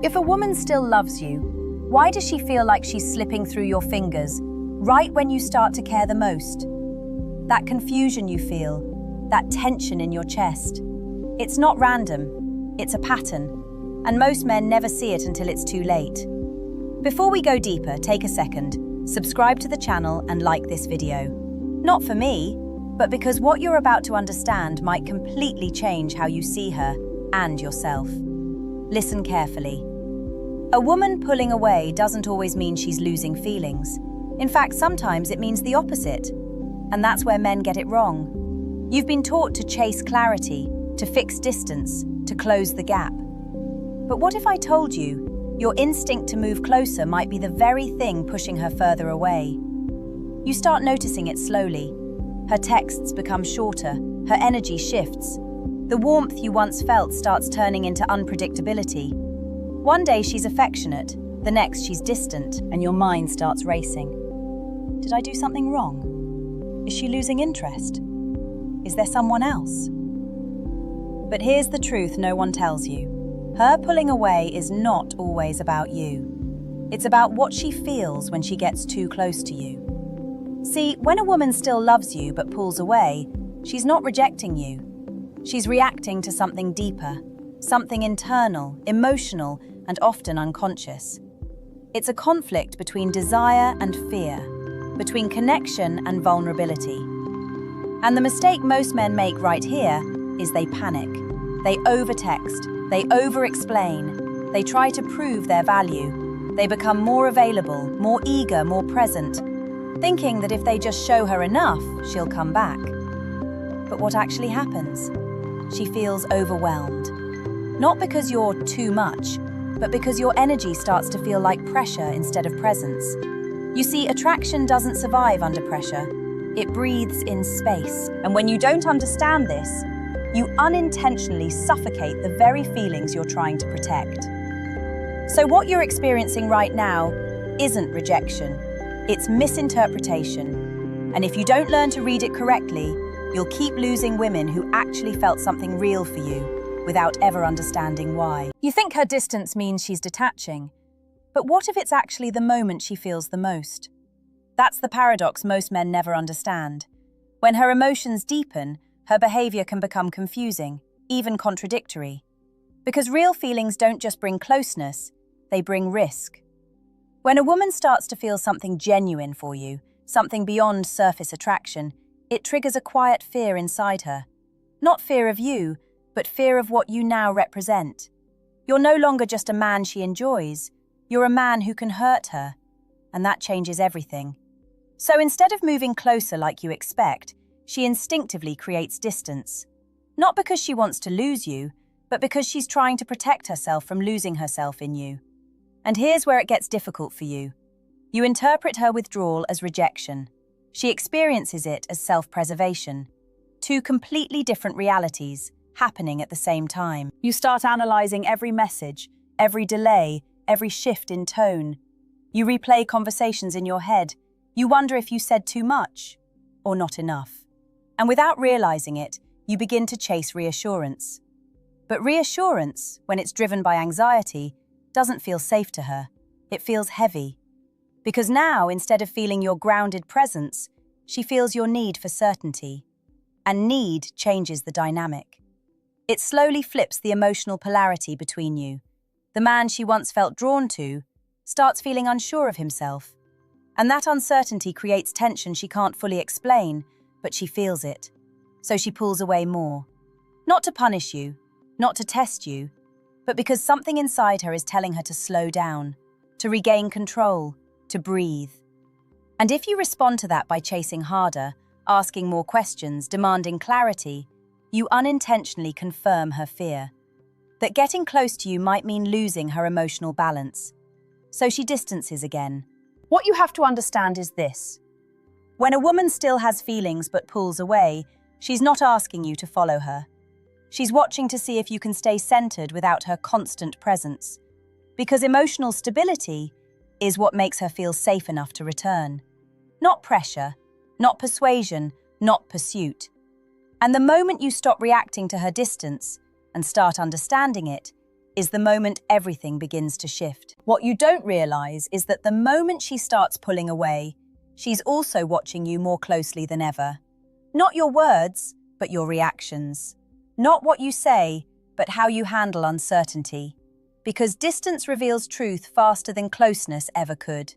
If a woman still loves you, why does she feel like she's slipping through your fingers right when you start to care the most? That confusion you feel, that tension in your chest. It's not random, it's a pattern, and most men never see it until it's too late. Before we go deeper, take a second, subscribe to the channel and like this video. Not for me, but because what you're about to understand might completely change how you see her and yourself. Listen carefully. A woman pulling away doesn't always mean she's losing feelings. In fact, sometimes it means the opposite. And that's where men get it wrong. You've been taught to chase clarity, to fix distance, to close the gap. But what if I told you your instinct to move closer might be the very thing pushing her further away? You start noticing it slowly. Her texts become shorter, her energy shifts. The warmth you once felt starts turning into unpredictability. One day she's affectionate, the next she's distant, and your mind starts racing. Did I do something wrong? Is she losing interest? Is there someone else? But here's the truth no one tells you. Her pulling away is not always about you. It's about what she feels when she gets too close to you. See, when a woman still loves you but pulls away, she's not rejecting you. She's reacting to something deeper, something internal, emotional, and often unconscious. It's a conflict between desire and fear, between connection and vulnerability. And the mistake most men make right here is they panic. They overtext, they over-explain, they try to prove their value. They become more available, more eager, more present, thinking that if they just show her enough, she'll come back. But what actually happens? She feels overwhelmed. Not because you're too much, but because your energy starts to feel like pressure instead of presence. You see, attraction doesn't survive under pressure. It breathes in space. And when you don't understand this, you unintentionally suffocate the very feelings you're trying to protect. So what you're experiencing right now isn't rejection. It's misinterpretation. And if you don't learn to read it correctly, you'll keep losing women who actually felt something real for you without ever understanding why. You think her distance means she's detaching, but what if it's actually the moment she feels the most? That's the paradox most men never understand. When her emotions deepen, her behavior can become confusing, even contradictory. Because real feelings don't just bring closeness, they bring risk. When a woman starts to feel something genuine for you, something beyond surface attraction, it triggers a quiet fear inside her. Not fear of you, but fear of what you now represent. You're no longer just a man she enjoys. You're a man who can hurt her, and that changes everything. So instead of moving closer like you expect, she instinctively creates distance. Not because she wants to lose you, but because she's trying to protect herself from losing herself in you. And here's where it gets difficult for you. You interpret her withdrawal as rejection. She experiences it as self-preservation. Two completely different realities happening at the same time. You start analyzing every message, every delay, every shift in tone. You replay conversations in your head. You wonder if you said too much or not enough. And without realizing it, you begin to chase reassurance. But reassurance, when it's driven by anxiety, doesn't feel safe to her. It feels heavy. Because now, instead of feeling your grounded presence, she feels your need for certainty. And need changes the dynamic. It slowly flips the emotional polarity between you. The man she once felt drawn to starts feeling unsure of himself. And that uncertainty creates tension she can't fully explain, but she feels it. So she pulls away more. Not to punish you, not to test you, but because something inside her is telling her to slow down, to regain control, to breathe. And if you respond to that by chasing harder, asking more questions, demanding clarity, you unintentionally confirm her fear. That getting close to you might mean losing her emotional balance. So she distances again. What you have to understand is this. When a woman still has feelings but pulls away, she's not asking you to follow her. She's watching to see if you can stay centered without her constant presence. Because emotional stability is what makes her feel safe enough to return. Not pressure, not persuasion, not pursuit. And the moment you stop reacting to her distance and start understanding it, is the moment everything begins to shift. What you don't realize is that the moment she starts pulling away, she's also watching you more closely than ever. Not your words, but your reactions. Not what you say, but how you handle uncertainty. Because distance reveals truth faster than closeness ever could.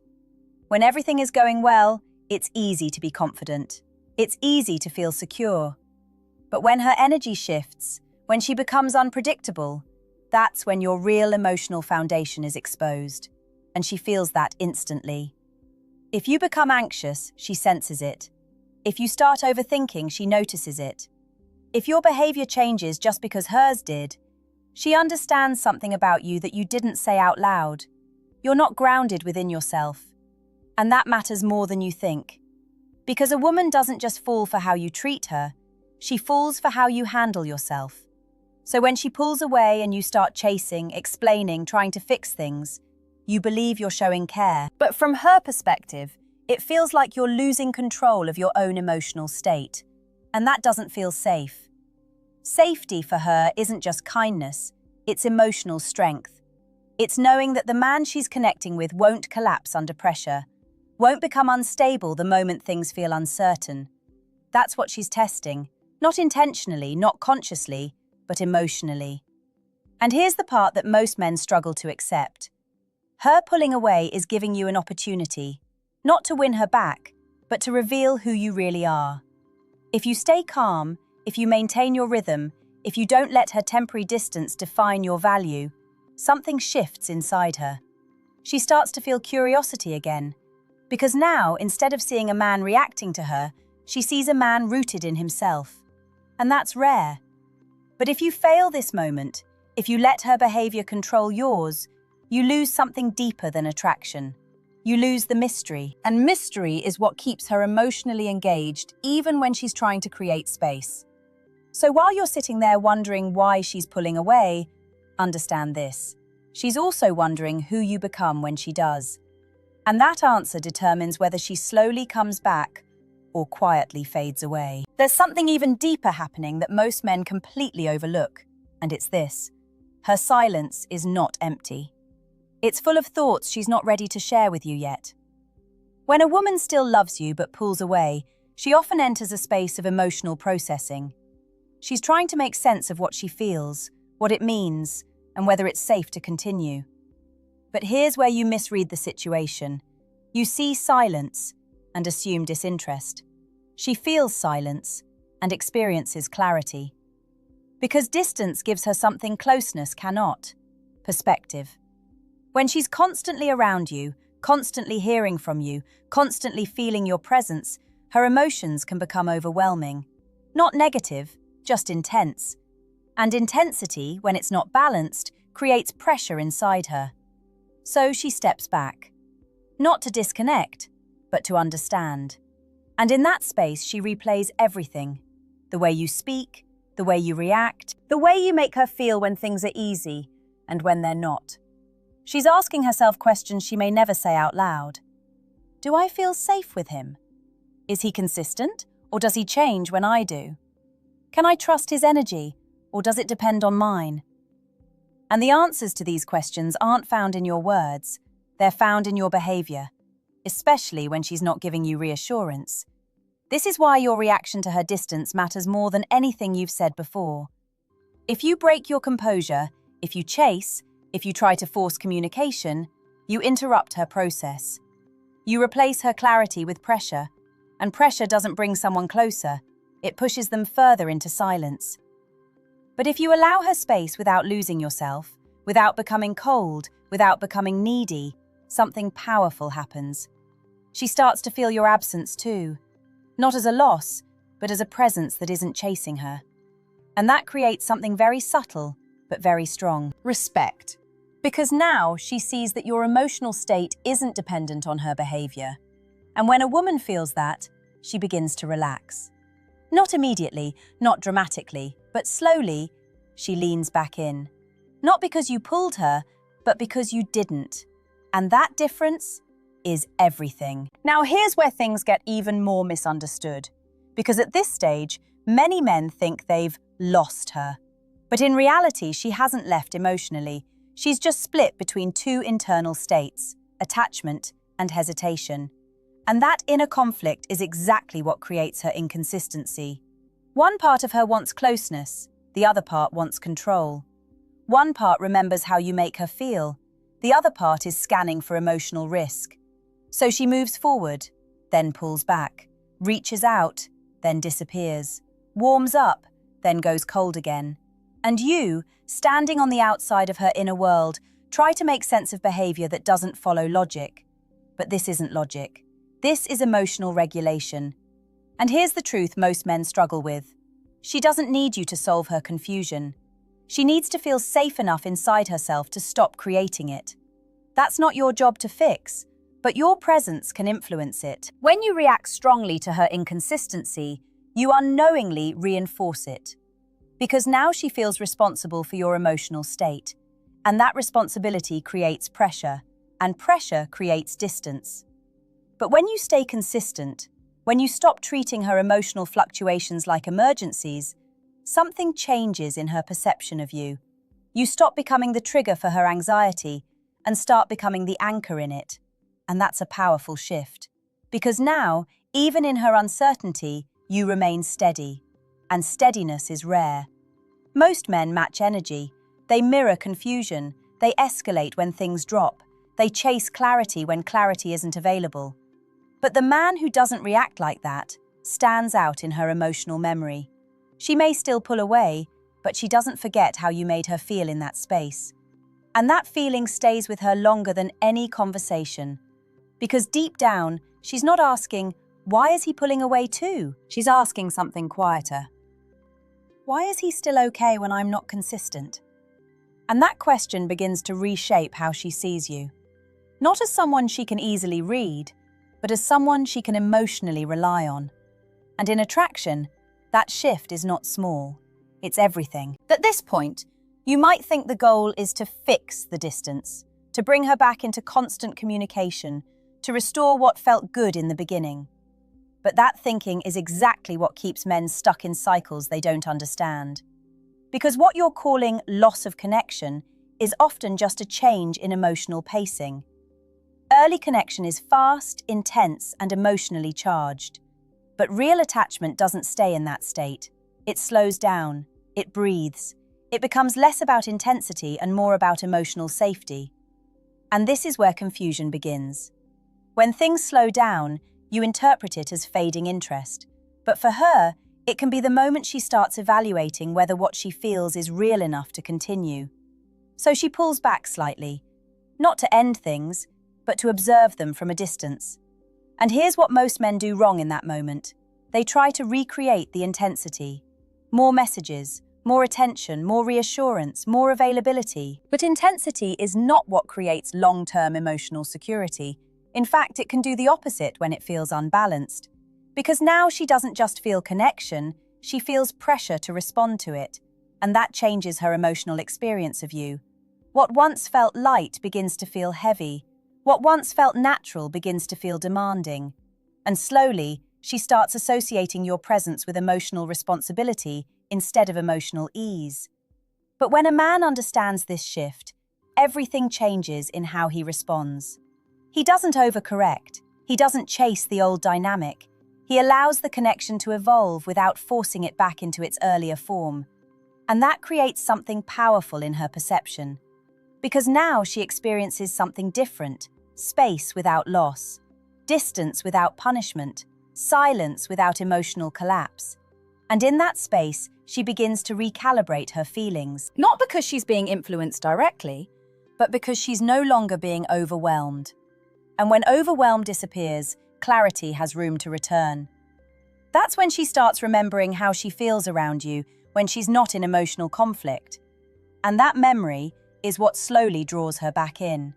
When everything is going well, it's easy to be confident. It's easy to feel secure. But when her energy shifts, when she becomes unpredictable, that's when your real emotional foundation is exposed. And she feels that instantly. If you become anxious, she senses it. If you start overthinking, she notices it. If your behavior changes just because hers did, she understands something about you that you didn't say out loud. You're not grounded within yourself. And that matters more than you think. Because a woman doesn't just fall for how you treat her, she falls for how you handle yourself. So when she pulls away and you start chasing, explaining, trying to fix things, you believe you're showing care. But from her perspective, it feels like you're losing control of your own emotional state. And that doesn't feel safe. Safety for her isn't just kindness, it's emotional strength. It's knowing that the man she's connecting with won't collapse under pressure, won't become unstable the moment things feel uncertain. That's what she's testing, not intentionally, not consciously, but emotionally. And here's the part that most men struggle to accept. Her pulling away is giving you an opportunity, not to win her back, but to reveal who you really are. If you stay calm, if you maintain your rhythm, if you don't let her temporary distance define your value, something shifts inside her. She starts to feel curiosity again, because now, instead of seeing a man reacting to her, she sees a man rooted in himself. And that's rare. But if you fail this moment, if you let her behavior control yours, you lose something deeper than attraction. You lose the mystery. And mystery is what keeps her emotionally engaged, even when she's trying to create space. So while you're sitting there wondering why she's pulling away, understand this. She's also wondering who you become when she does. And that answer determines whether she slowly comes back or quietly fades away. There's something even deeper happening that most men completely overlook, and it's this. Her silence is not empty. It's full of thoughts she's not ready to share with you yet. When a woman still loves you but pulls away, she often enters a space of emotional processing. She's trying to make sense of what she feels, what it means, and whether it's safe to continue. But here's where you misread the situation. You see silence and assume disinterest. She feels silence and experiences clarity. Because distance gives her something closeness cannot: perspective. When she's constantly around you, constantly hearing from you, constantly feeling your presence, her emotions can become overwhelming. Not negative, just intense. And intensity, when it's not balanced, creates pressure inside her. So she steps back. Not to disconnect, but to understand. And in that space, she replays everything. The way you speak, the way you react, the way you make her feel when things are easy and when they're not. She's asking herself questions she may never say out loud. Do I feel safe with him? Is he consistent, or does he change when I do? Can I trust his energy, or does it depend on mine? And the answers to these questions aren't found in your words, they're found in your behavior, especially when she's not giving you reassurance. This is why your reaction to her distance matters more than anything you've said before. If you break your composure, if you chase, if you try to force communication, you interrupt her process. You replace her clarity with pressure, and pressure doesn't bring someone closer, it pushes them further into silence. But if you allow her space without losing yourself, without becoming cold, without becoming needy, something powerful happens. She starts to feel your absence too, not as a loss, but as a presence that isn't chasing her. And that creates something very subtle, but very strong. Respect. Because now she sees that your emotional state isn't dependent on her behavior. And when a woman feels that, she begins to relax. Not immediately, not dramatically, but slowly, she leans back in. Not because you pulled her, but because you didn't. And that difference is everything. Now here's where things get even more misunderstood. Because at this stage, many men think they've lost her. But in reality, she hasn't left emotionally. She's just split between two internal states, attachment and hesitation. And that inner conflict is exactly what creates her inconsistency. One part of her wants closeness, the other part wants control. One part remembers how you make her feel, the other part is scanning for emotional risk. So she moves forward, then pulls back, reaches out, then disappears, warms up, then goes cold again. And you, standing on the outside of her inner world, try to make sense of behavior that doesn't follow logic. But this isn't logic. This is emotional regulation. And here's the truth most men struggle with. She doesn't need you to solve her confusion. She needs to feel safe enough inside herself to stop creating it. That's not your job to fix, but your presence can influence it. When you react strongly to her inconsistency, you unknowingly reinforce it. Because now she feels responsible for your emotional state, and that responsibility creates pressure, and pressure creates distance. But when you stay consistent, when you stop treating her emotional fluctuations like emergencies, something changes in her perception of you. You stop becoming the trigger for her anxiety and start becoming the anchor in it. And that's a powerful shift. Because now, even in her uncertainty, you remain steady. And steadiness is rare. Most men match energy. They mirror confusion. They escalate when things drop. They chase clarity when clarity isn't available. But the man who doesn't react like that stands out in her emotional memory. She may still pull away, but she doesn't forget how you made her feel in that space. And that feeling stays with her longer than any conversation. Because deep down, she's not asking, why is he pulling away too? She's asking something quieter. Why is he still okay when I'm not consistent? And that question begins to reshape how she sees you. Not as someone she can easily read, but as someone she can emotionally rely on. And in attraction, that shift is not small. It's everything. At this point, you might think the goal is to fix the distance, to bring her back into constant communication, to restore what felt good in the beginning. But that thinking is exactly what keeps men stuck in cycles they don't understand. Because what you're calling loss of connection is often just a change in emotional pacing. Early connection is fast, intense, and emotionally charged. But real attachment doesn't stay in that state. It slows down, it breathes. It becomes less about intensity and more about emotional safety. And this is where confusion begins. When things slow down, you interpret it as fading interest. But for her, it can be the moment she starts evaluating whether what she feels is real enough to continue. So she pulls back slightly, not to end things, but to observe them from a distance. And here's what most men do wrong in that moment. They try to recreate the intensity. More messages, more attention, more reassurance, more availability. But intensity is not what creates long-term emotional security. In fact, it can do the opposite when it feels unbalanced. Because now she doesn't just feel connection, she feels pressure to respond to it. And that changes her emotional experience of you. What once felt light begins to feel heavy. What once felt natural begins to feel demanding. And slowly, she starts associating your presence with emotional responsibility instead of emotional ease. But when a man understands this shift, everything changes in how he responds. He doesn't overcorrect. He doesn't chase the old dynamic. He allows the connection to evolve without forcing it back into its earlier form. And that creates something powerful in her perception. Because now she experiences something different. Space without loss, distance without punishment, silence without emotional collapse. And in that space, she begins to recalibrate her feelings, not because she's being influenced directly, but because she's no longer being overwhelmed. And when overwhelm disappears, clarity has room to return. That's when she starts remembering how she feels around you when she's not in emotional conflict. And that memory is what slowly draws her back in.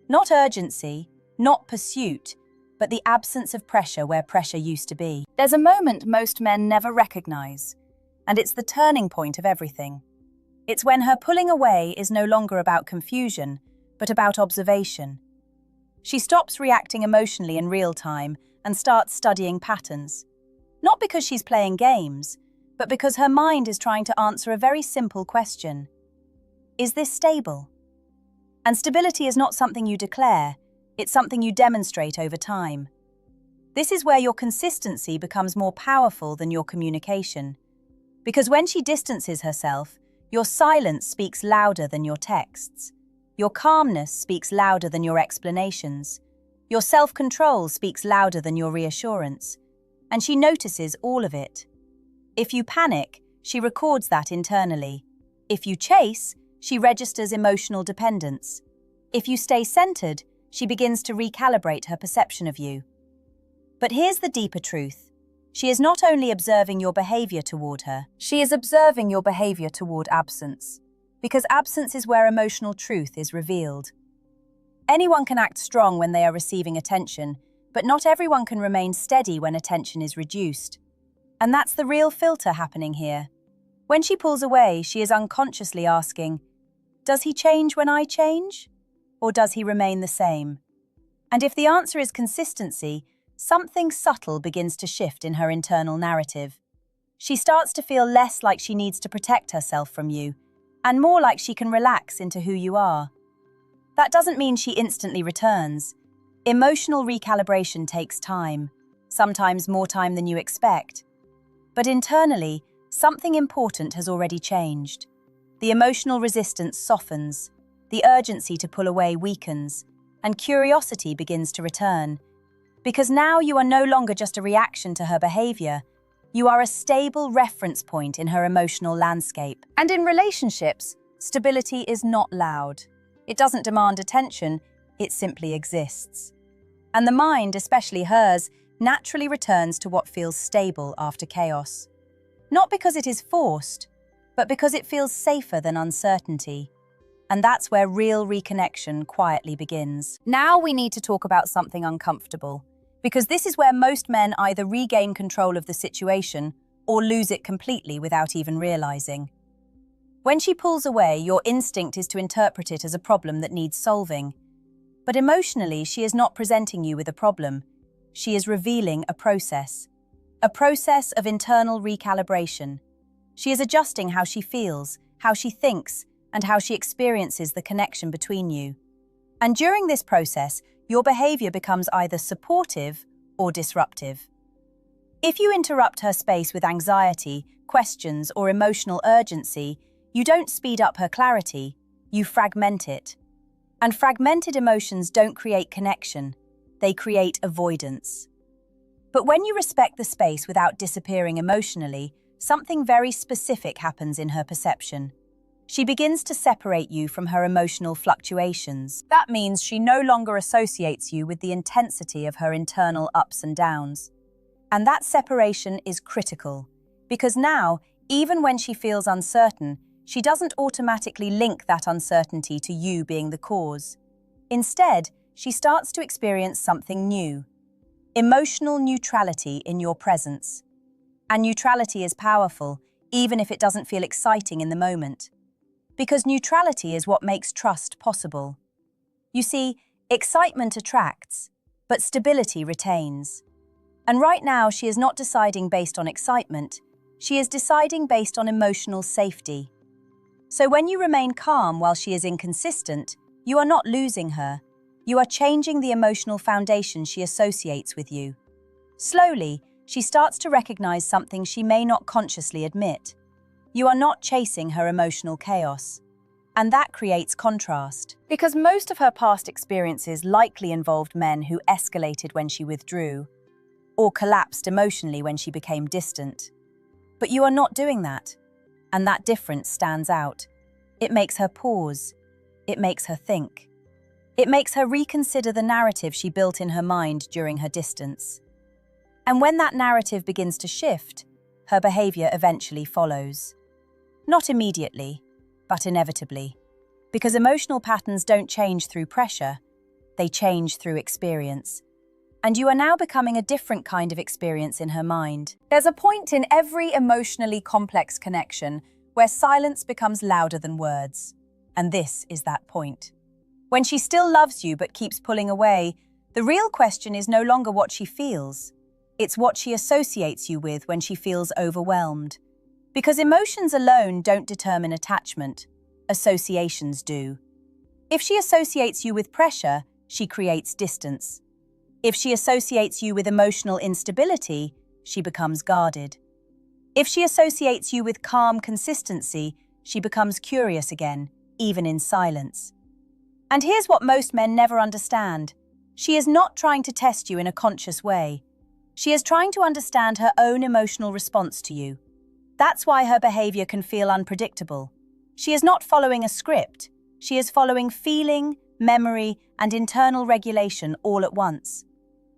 Not urgency, not pursuit, but the absence of pressure where pressure used to be. There's a moment most men never recognize, and it's the turning point of everything. It's when her pulling away is no longer about confusion, but about observation. She stops reacting emotionally in real time and starts studying patterns. Not because she's playing games, but because her mind is trying to answer a very simple question. Is this stable? And stability is not something you declare, it's something you demonstrate over time. This is where your consistency becomes more powerful than your communication. Because when she distances herself, your silence speaks louder than your texts. Your calmness speaks louder than your explanations. Your self-control speaks louder than your reassurance. And she notices all of it. If you panic, she records that internally. If you chase, she registers emotional dependence. If you stay centered, she begins to recalibrate her perception of you. But here's the deeper truth. She is not only observing your behavior toward her, she is observing your behavior toward absence. Because absence is where emotional truth is revealed. Anyone can act strong when they are receiving attention, but not everyone can remain steady when attention is reduced. And that's the real filter happening here. When she pulls away, she is unconsciously asking, does he change when I change? Or does he remain the same? And if the answer is consistency, something subtle begins to shift in her internal narrative. She starts to feel less like she needs to protect herself from you, and more like she can relax into who you are. That doesn't mean she instantly returns. Emotional recalibration takes time, sometimes more time than you expect. But internally, something important has already changed. The emotional resistance softens, the urgency to pull away weakens, and curiosity begins to return. Because now you are no longer just a reaction to her behavior, you are a stable reference point in her emotional landscape. And in relationships, stability is not loud. It doesn't demand attention, it simply exists. And the mind, especially hers, naturally returns to what feels stable after chaos. Not because it is forced, but because it feels safer than uncertainty. And that's where real reconnection quietly begins. Now we need to talk about something uncomfortable, because this is where most men either regain control of the situation or lose it completely without even realizing. When she pulls away, your instinct is to interpret it as a problem that needs solving. But emotionally, she is not presenting you with a problem. She is revealing a process of internal recalibration. She is adjusting how she feels, how she thinks, and how she experiences the connection between you. And during this process, your behavior becomes either supportive or disruptive. If you interrupt her space with anxiety, questions, or emotional urgency, you don't speed up her clarity, you fragment it. And fragmented emotions don't create connection, they create avoidance. But when you respect the space without disappearing emotionally, something very specific happens in her perception. She begins to separate you from her emotional fluctuations. That means she no longer associates you with the intensity of her internal ups and downs. And that separation is critical, because now, even when she feels uncertain, she doesn't automatically link that uncertainty to you being the cause. Instead, she starts to experience something new: emotional neutrality in your presence. And neutrality is powerful, even if it doesn't feel exciting in the moment. Because neutrality is what makes trust possible. You see, excitement attracts, but stability retains. And right now, she is not deciding based on excitement, she is deciding based on emotional safety. So when you remain calm while she is inconsistent, you are not losing her. You are changing the emotional foundation she associates with you. Slowly, she starts to recognize something she may not consciously admit. You are not chasing her emotional chaos. And that creates contrast. Because most of her past experiences likely involved men who escalated when she withdrew, or collapsed emotionally when she became distant. But you are not doing that. And that difference stands out. It makes her pause. It makes her think. It makes her reconsider the narrative she built in her mind during her distance. And when that narrative begins to shift, her behavior eventually follows. Not immediately, but inevitably. Because emotional patterns don't change through pressure, they change through experience. And you are now becoming a different kind of experience in her mind. There's a point in every emotionally complex connection where silence becomes louder than words. And this is that point. When she still loves you but keeps pulling away, the real question is no longer what she feels. It's what she associates you with when she feels overwhelmed. Because emotions alone don't determine attachment, associations do. If she associates you with pressure, she creates distance. If she associates you with emotional instability, she becomes guarded. If she associates you with calm consistency, she becomes curious again, even in silence. And here's what most men never understand. She is not trying to test you in a conscious way. She is trying to understand her own emotional response to you. That's why her behavior can feel unpredictable. She is not following a script. She is following feeling, memory, and internal regulation all at once.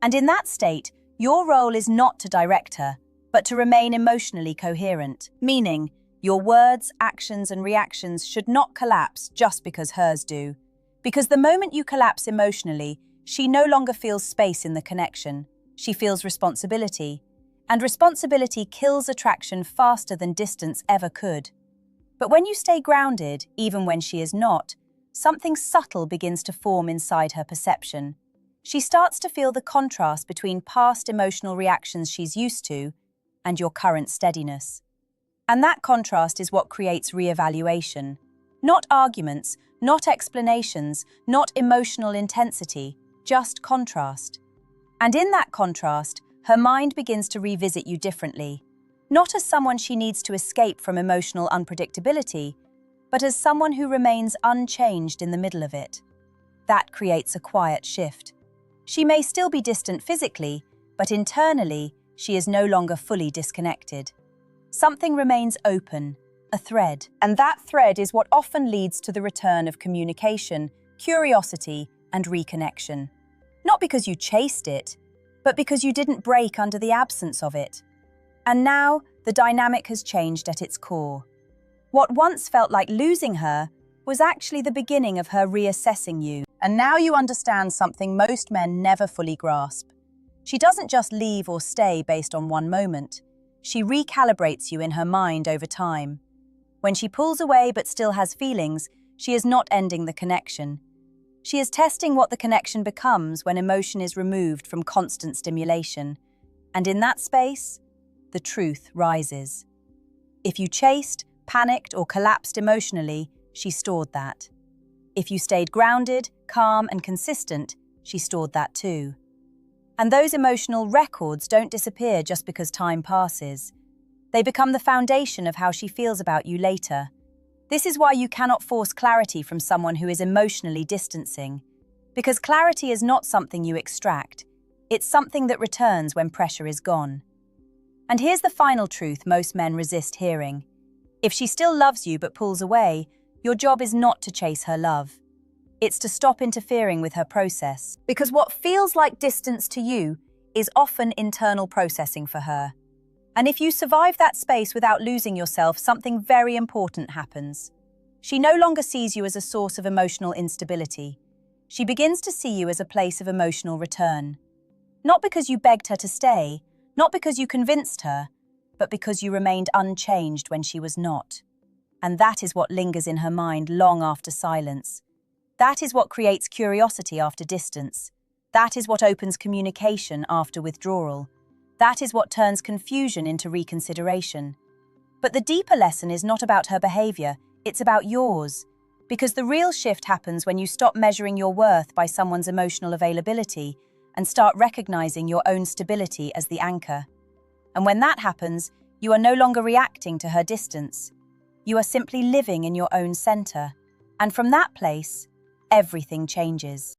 And in that state, your role is not to direct her, but to remain emotionally coherent, meaning your words, actions, and reactions should not collapse just because hers do. Because the moment you collapse emotionally, she no longer feels space in the connection. She feels responsibility. And responsibility kills attraction faster than distance ever could. But when you stay grounded, even when she is not, something subtle begins to form inside her perception. She starts to feel the contrast between past emotional reactions she's used to and your current steadiness. And that contrast is what creates reevaluation. Not arguments, not explanations, not emotional intensity, just contrast. And in that contrast, her mind begins to revisit you differently, not as someone she needs to escape from emotional unpredictability, but as someone who remains unchanged in the middle of it. That creates a quiet shift. She may still be distant physically, but internally, she is no longer fully disconnected. Something remains open, a thread, and that thread is what often leads to the return of communication, curiosity, and reconnection. Not because you chased it, but because you didn't break under the absence of it. And now, the dynamic has changed at its core. What once felt like losing her was actually the beginning of her reassessing you. And now you understand something most men never fully grasp. She doesn't just leave or stay based on one moment. She recalibrates you in her mind over time. When she pulls away but still has feelings, she is not ending the connection. She is testing what the connection becomes when emotion is removed from constant stimulation. And in that space, the truth rises. If you chased, panicked, or collapsed emotionally, she stored that. If you stayed grounded, calm, and consistent, she stored that too. And those emotional records don't disappear just because time passes. They become the foundation of how she feels about you later. This is why you cannot force clarity from someone who is emotionally distancing. Because clarity is not something you extract. It's something that returns when pressure is gone. And here's the final truth most men resist hearing. If she still loves you but pulls away, your job is not to chase her love. It's to stop interfering with her process. Because what feels like distance to you is often internal processing for her. And if you survive that space without losing yourself, something very important happens. She no longer sees you as a source of emotional instability. She begins to see you as a place of emotional return. Not because you begged her to stay, not because you convinced her, but because you remained unchanged when she was not. And that is what lingers in her mind long after silence. That is what creates curiosity after distance. That is what opens communication after withdrawal. That is what turns confusion into reconsideration. But the deeper lesson is not about her behavior, it's about yours. Because the real shift happens when you stop measuring your worth by someone's emotional availability and start recognizing your own stability as the anchor. And when that happens, you are no longer reacting to her distance. You are simply living in your own center. And from that place, everything changes.